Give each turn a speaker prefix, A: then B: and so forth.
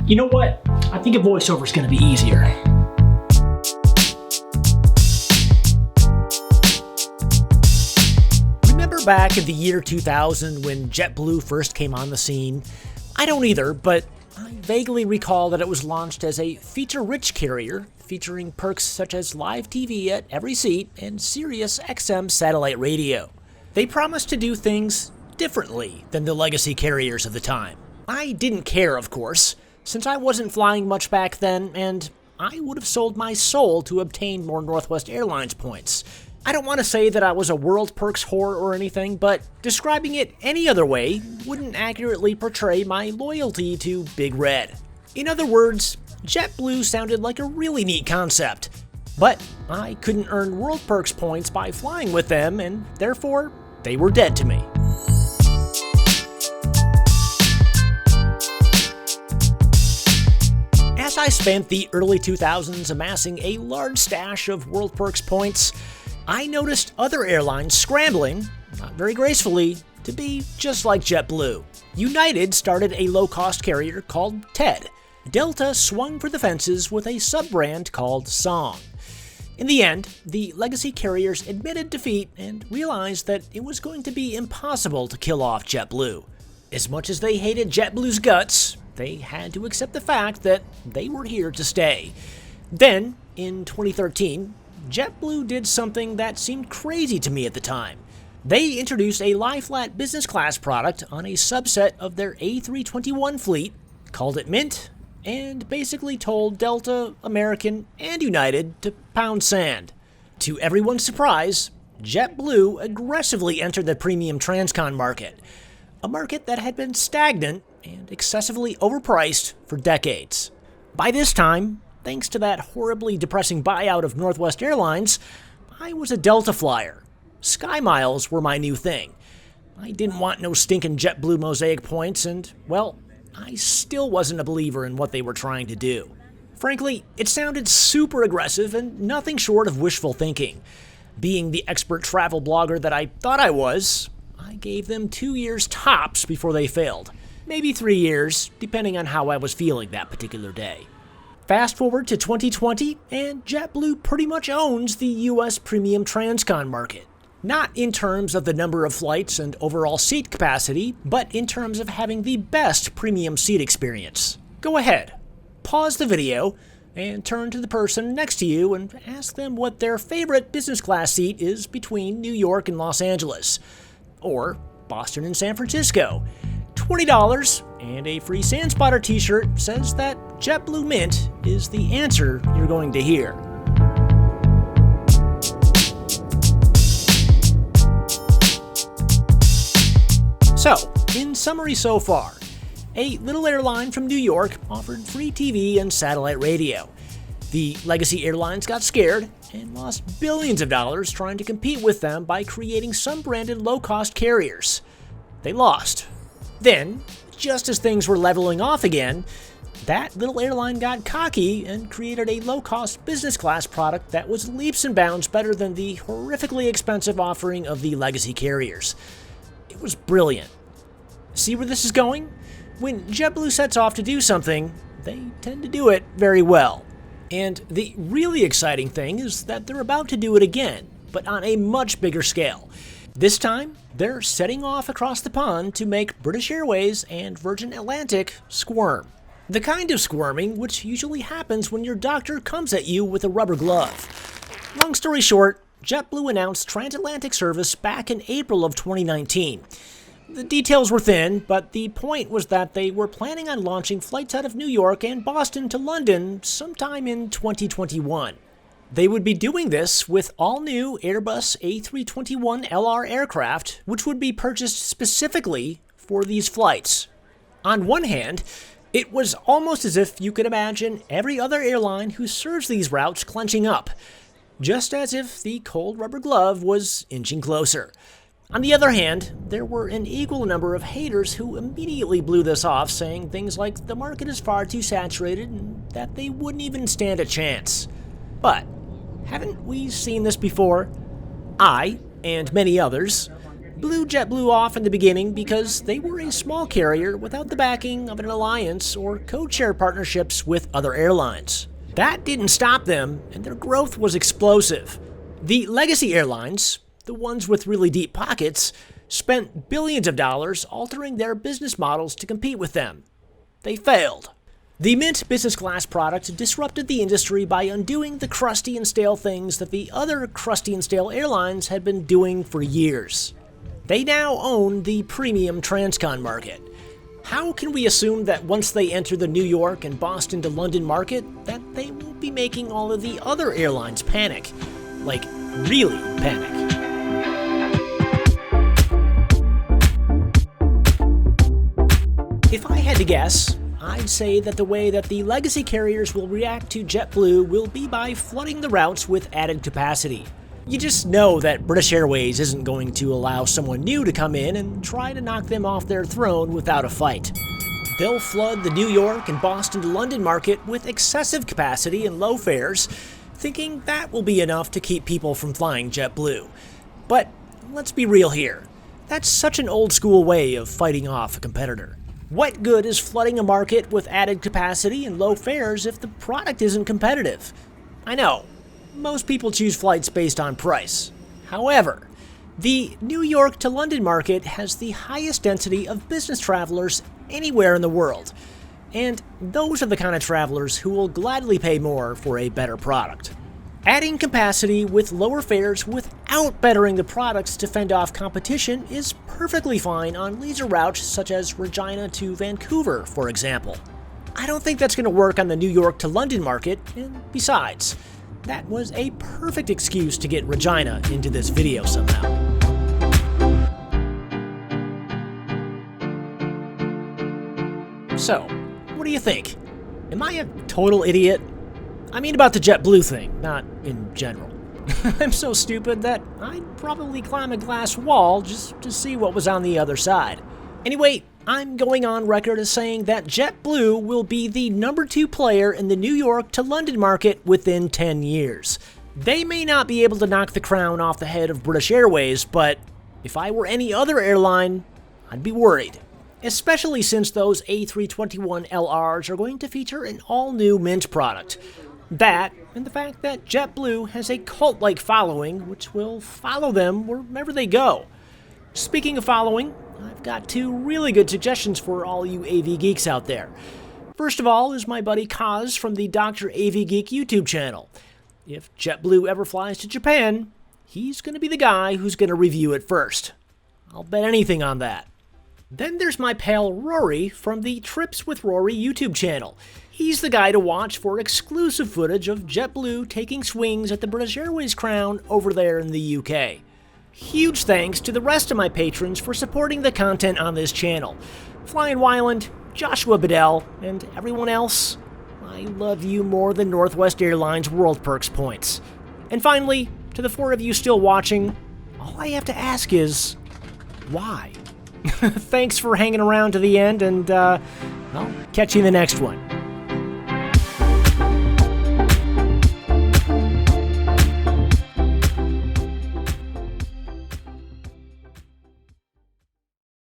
A: You know what? I think a voiceover is going to be easier. Remember back in the year 2000 when JetBlue first came on the scene? I don't either, but I vaguely recall that it was launched as a feature-rich carrier, featuring perks such as live TV at every seat and Sirius XM satellite radio. They promised to do things differently than the legacy carriers of the time. I didn't care, of course, since I wasn't flying much back then, and I would have sold my soul to obtain more Northwest Airlines points. I don't want to say that I was a World Perks whore or anything, but describing it any other way wouldn't accurately portray my loyalty to Big Red. In other words, JetBlue sounded like a really neat concept, but I couldn't earn World Perks points by flying with them, and therefore, they were dead to me. As I spent the early 2000s amassing a large stash of World Perks points, I noticed other airlines scrambling, not very gracefully, to be just like JetBlue. United started a low-cost carrier called TED. Delta swung for the fences with a sub-brand called Song. In the end, the legacy carriers admitted defeat and realized that it was going to be impossible to kill off JetBlue. As much as they hated JetBlue's guts, they had to accept the fact that they were here to stay. Then, in 2013, JetBlue did something that seemed crazy to me at the time. They introduced a lie-flat business class product on a subset of their A321 fleet, called it Mint, and basically told Delta, American, and United to pound sand. To everyone's surprise, JetBlue aggressively entered the premium transcon market, a market that had been stagnant and excessively overpriced for decades. By this time, thanks to that horribly depressing buyout of Northwest Airlines, I was a Delta flyer. Sky miles were my new thing. I didn't want no stinking JetBlue Mosaic points, and, well, I still wasn't a believer in what they were trying to do. Frankly, it sounded super aggressive and nothing short of wishful thinking. Being the expert travel blogger that I thought I was, I gave them 2 years tops before they failed. Maybe 3 years, depending on how I was feeling that particular day. Fast forward to 2020, and JetBlue pretty much owns the US premium transcon market. Not in terms of the number of flights and overall seat capacity, but in terms of having the best premium seat experience. Go ahead, pause the video, and turn to the person next to you and ask them what their favorite business class seat is between New York and Los Angeles, or Boston and San Francisco. $20 and a free SANspotter t-shirt says that JetBlue Mint is the answer you're going to hear. So, in summary so far, a little airline from New York offered free TV and satellite radio. The legacy airlines got scared and lost billions of dollars trying to compete with them by creating some branded low-cost carriers. They lost. Then, just as things were leveling off again, that little airline got cocky and created a low-cost business class product that was leaps and bounds better than the horrifically expensive offering of the legacy carriers. It was brilliant. See where this is going? When JetBlue sets off to do something, they tend to do it very well. And the really exciting thing is that they're about to do it again, but on a much bigger scale. This time, they're setting off across the pond to make British Airways and Virgin Atlantic squirm. The kind of squirming which usually happens when your doctor comes at you with a rubber glove. Long story short, JetBlue announced transatlantic service back in April of 2019. The details were thin, but the point was that they were planning on launching flights out of New York and Boston to London sometime in 2021. They would be doing this with all-new Airbus A321LR aircraft, which would be purchased specifically for these flights. On one hand, it was almost as if you could imagine every other airline who serves these routes clenching up, just as if the cold rubber glove was inching closer. On the other hand, there were an equal number of haters who immediately blew this off, saying things like the market is far too saturated and that they wouldn't even stand a chance. But haven't we seen this before? I, and many others, blew JetBlue off in the beginning because they were a small carrier without the backing of an alliance or code-share partnerships with other airlines. That didn't stop them, and their growth was explosive. The legacy airlines, the ones with really deep pockets, spent billions of dollars altering their business models to compete with them. They failed. The Mint business class product disrupted the industry by undoing the crusty and stale things that the other crusty and stale airlines had been doing for years. They now own the premium transcon market. How can we assume that once they enter the New York and Boston to London market, that they won't be making all of the other airlines panic? Like, really panic. If I had to guess, I'd say that the way that the legacy carriers will react to JetBlue will be by flooding the routes with added capacity. You just know that British Airways isn't going to allow someone new to come in and try to knock them off their throne without a fight. They'll flood the New York and Boston to London market with excessive capacity and low fares, thinking that will be enough to keep people from flying JetBlue. But let's be real here. That's such an old school way of fighting off a competitor. What good is flooding a market with added capacity and low fares if the product isn't competitive? I know, most people choose flights based on price. However, the New York to London market has the highest density of business travelers anywhere in the world, and those are the kind of travelers who will gladly pay more for a better product. Adding capacity with lower fares without bettering the products to fend off competition is perfectly fine on leisure routes such as Regina to Vancouver, for example. I don't think that's going to work on the New York to London market, and besides, that was a perfect excuse to get Regina into this video somehow. So, what do you think? Am I a total idiot? I mean about the JetBlue thing, not in general. I'm so stupid that I'd probably climb a glass wall just to see what was on the other side. Anyway, I'm going on record as saying that JetBlue will be the number 2 player in the New York to London market within 10 years. They may not be able to knock the crown off the head of British Airways, but if I were any other airline, I'd be worried. Especially since those A321LRs are going to feature an all-new Mint product. That, and the fact that JetBlue has a cult-like following which will follow them wherever they go. Speaking of following, I've got 2 really good suggestions for all you AV geeks out there. First of all is my buddy Kaz from the Dr. AV Geek YouTube channel. If JetBlue ever flies to Japan, he's going to be the guy who's going to review it first. I'll bet anything on that. Then there's my pal Rory from the Trips with Rory YouTube channel. He's the guy to watch for exclusive footage of JetBlue taking swings at the British Airways crown over there in the UK. Huge thanks to the rest of my patrons for supporting the content on this channel. Flying Wyland, Joshua Bedel, and everyone else, I love you more than Northwest Airlines World Perks points. And finally, to the 4 of you still watching, all I have to ask is, why? Thanks for hanging around to the end, and I'll catch you in the next one.